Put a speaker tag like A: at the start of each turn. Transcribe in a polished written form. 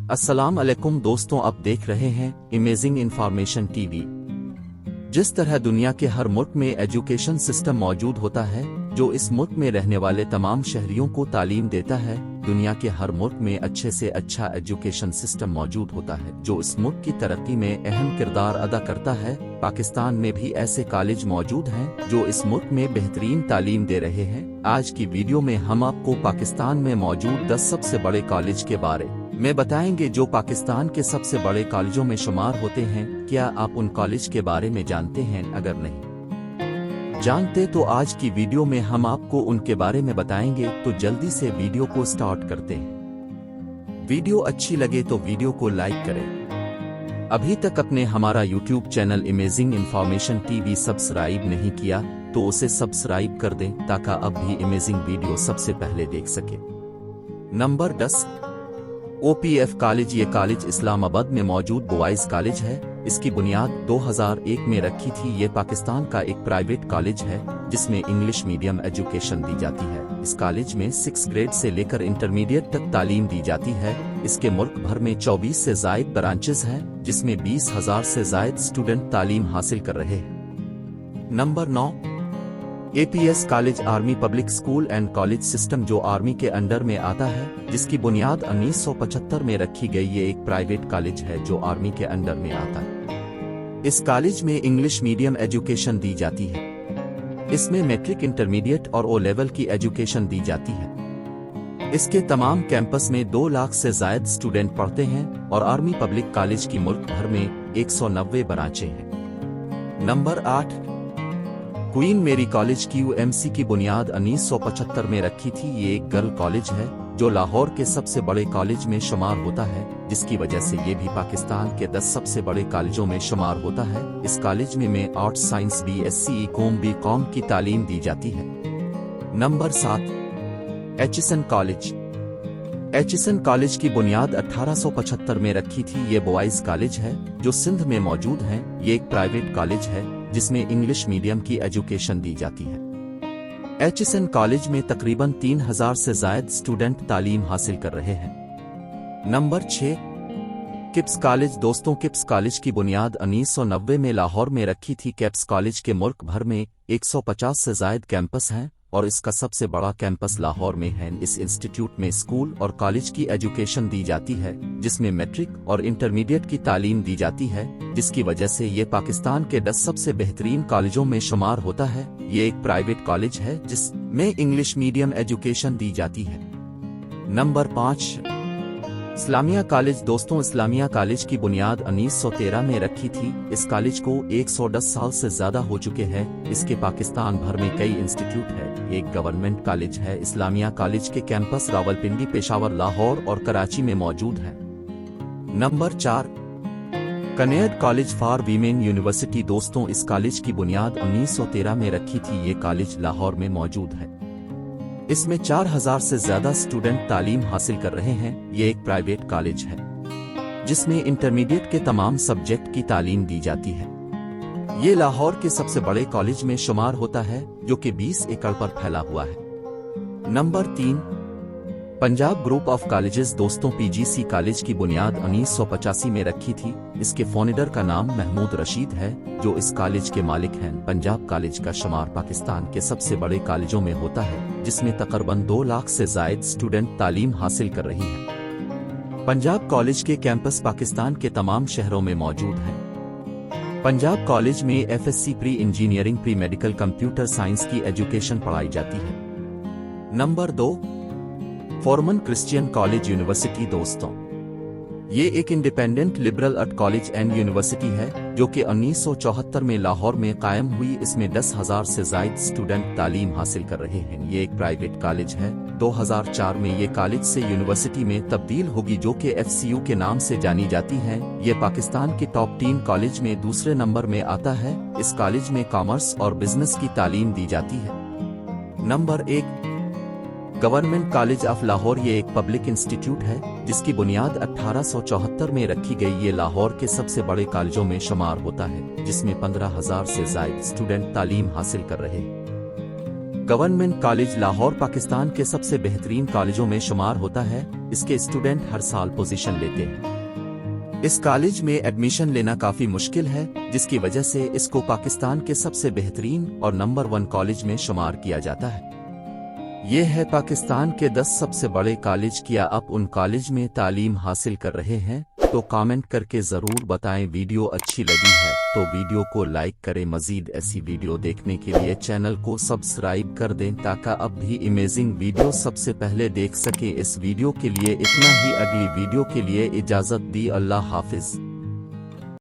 A: अस्सलाम अलैकुम दोस्तों, आप देख रहे हैं अमेजिंग इंफॉर्मेशन टीवी। जिस तरह दुनिया के हर मुल्क में एजुकेशन सिस्टम मौजूद होता है जो इस मुल्क में रहने वाले तमाम शहरियों को तालीम देता है, दुनिया के हर मुल्क में अच्छे से अच्छा एजुकेशन सिस्टम मौजूद होता है जो इस मुल्क की तरक्की में अहम किरदार अदा करता है। पाकिस्तान में भी ऐसे कॉलेज मौजूद हैं जो इस मुल्क में बेहतरीन तालीम दे रहे हैं। आज की वीडियो में हम आपको पाकिस्तान में मौजूद 10 सबसे बड़े कॉलेज के बारे में बताएंगे जो पाकिस्तान के सबसे बड़े कॉलेजों में शुमार होते हैं। क्या आप उन कॉलेज के बारे में जानते हैं? अगर नहीं जानते तो आज की वीडियो में हम आपको उनके बारे में बताएंगे। तो जल्दी से वीडियो को स्टार्ट करते हैं। वीडियो अच्छी लगे तो वीडियो को लाइक करें। अभी तक अपने हमारा YouTube channel amazing information TV subscribe नहीं किया तो उसे सब्सक्राइब कर दें ताकि अब भी अमेजिंग वीडियो सबसे पहले देख सके। Number 10, OPF college. ये कॉलेज इस्लामाबाद में मौजूद बॉयज कॉलेज है। इसकी बुनियाद 2001 में रखी थी। ये पाकिस्तान का एक प्राइवेट कॉलेज है जिसमें इंग्लिश मीडियम एजुकेशन दी जाती है। इस कॉलेज में 6 ग्रेड से लेकर इंटरमीडिएट तक तालीम दी जाती है। इसके मुल्क भर में 24 से ज़ायद ब्रांचेस हैं जिसमें 20,000 से ज़ायद स्टूडेंट तालीम हासिल कर रहे हैं। Number 9, APS college. Army public school and college system जो आर्मी के अंडर में आता है, जिसकी बुनियाद 1975 में रखी गई। ये एक प्राइवेट कॉलेज है जो आर्मी के अंडर में आता है। इस कॉलेज में इंग्लिश मीडियम एजुकेशन दी जाती है। इसमें मैट्रिक, इंटरमीडिएट और O लेवल की एजुकेशन दी जाती है। इसके तमाम कैंपस में 2 लाख से ज़ायद स्टूडेंट पढ़ते हैं और आर्मी पब्लिक कॉलेज की मुल्क भर में 190 ब्रांचें हैं। नंबर 8, क्वीन मेरी कॉलेज। QMC की बुनियाद 1975 में रखी थी। ये एक गर्ल कॉलेज है जो लाहौर के सबसे बड़े कॉलेज में शुमार होता है, जिसकी वजह से ये भी पाकिस्तान के 10 सबसे बड़े कॉलेजों में शुमार होता है। इस कॉलेज में आर्ट्स, साइंस, BSc, BCom की तालीम दी जाती है। Number 7, HSN college. HSN college की बुनियाद 1875 में रखी थी। ये बॉयज कॉलेज है जो सिंध में मौजूद है। ये एक प्राइवेट कॉलेज है जिसमें इंग्लिश मीडियम की एजुकेशन दी जाती है। HSN कॉलेज में तकरीबन 3,000 से ज़ायद स्टूडेंट तालीम हासिल कर रहे हैं। Number 6, KIPS college. दोस्तों, किप्स कॉलेज की बुनियाद 1990 में लाहौर में रखी थी। किप्स कॉलेज के मुल्क भर में 150 से ज़ायद कैंपस हैं और इसका सबसे बड़ा कैंपस लाहौर में है। इस इंस्टीट्यूट में स्कूल और कॉलेज की एजुकेशन दी जाती है जिसमें मैट्रिक और इंटरमीडिएट की तालीम दी जाती है, जिसकी वजह से ये पाकिस्तान के 10 सबसे बेहतरीन कॉलेजों में शुमार होता है। ये एक प्राइवेट कॉलेज है जिसमें इंग्लिश मीडियम एजुकेशन दी जाती है। Number 5, Islamia college. दोस्तों, इस्लामिया कॉलेज की बुनियाद 1913 में रखी थी। इस कॉलेज को 110 साल से ज्यादा हो चुके हैं। इसके पाकिस्तान भर में कई इंस्टीट्यूट है। एक गवर्नमेंट कॉलेज है। इस्लामिया कॉलेज के कैंपस रावलपिंडी, पेशावर, लाहौर और कराची में मौजूद है। Number 4, Kinnaird college for women university. दोस्तों, इस कॉलेज की बुनियाद 1913 में रखी थी। ये कॉलेज लाहौर में मौजूद है। इसमें 4,000 से ज्यादा स्टूडेंट तालीम हासिल कर रहे हैं। ये एक प्राइवेट कॉलेज है जिसमें इंटरमीडिएट के तमाम सब्जेक्ट की तालीम दी जाती है। ये लाहौर के सबसे बड़े कॉलेज में शुमार होता है जो कि 20 एकड़ पर फैला हुआ है। Number 3, Punjab group of colleges. दोस्तों, PGC कॉलेज की बुनियाद 1985 में रखी थी। इसके फाउंडर का नाम महमूद रशीद है जो इस कॉलेज के मालिक हैं। पंजाब कॉलेज का शुमार पाकिस्तान के सबसे बड़े कॉलेजों में होता है जिसमें तकरीबन 2 लाख से ज़ायद स्टूडेंट तालीम हासिल कर रही हैं। पंजाब कॉलेज के कैंपस पाकिस्तान के तमाम शहरों में मौजूद हैं। पंजाब कॉलेज में FSc pre engineering, pre medical, computer science की एजुकेशन पढ़ाई जाती है। Number 2, Foreman Christian college university. दोस्तों, ये एक independent liberal art college and university है जो कि 1974 में लाहौर में कायम हुई। इसमें 10,000 से ज़ायद स्टूडेंट तालीम हासिल कर रहे हैं। ये एक प्राइवेट कॉलेज है। 2004 में ये कॉलेज से यूनिवर्सिटी में तब्दील होगी जो कि FCU के नाम से जानी जाती है। ये पाकिस्तान के टॉप 3 कॉलेज में दूसरे नंबर में आता है। इस कॉलेज में कॉमर्स और बिजनेस की तालीम दी जाती है। Number 1, government college of Lahore. ये एक पब्लिक इंस्टीट्यूट है जिसकी बुनियाद 1874 में रखी गई। ये लाहौर के सबसे बड़े कॉलेजों में शुमार होता है जिसमें 15,000 से ज़ायद स्टूडेंट तालीम हासिल कर रहे हैं। गवर्नमेंट कॉलेज लाहौर पाकिस्तान के सबसे बेहतरीन कॉलेजों में शुमार होता है। इसके स्टूडेंट हर साल पोजीशन लेते हैं। इस कॉलेज में एडमिशन लेना काफी मुश्किल है, जिसकी वजह से इसको पाकिस्तान के सबसे बेहतरीन और नंबर 1 कॉलेज में शुमार किया जाता है। ये है पाकिस्तान के 10 सबसे बड़े कॉलेज। क्या आप उन कॉलेज में तालीम हासिल कर रहे हैं? तो कमेंट करके ज़रूर बताएं। वीडियो अच्छी लगी है तो वीडियो को लाइक करें। मज़ीद ऐसी वीडियो देखने के लिए चैनल को सब्सक्राइब कर दें ताकि अब भी इमेजिंग वीडियो सबसे पहले देख सकें। इस वीडियो के लिए इतना ही। अगली वीडियो के लिए इजाज़त दी। अल्लाह हाफिज़।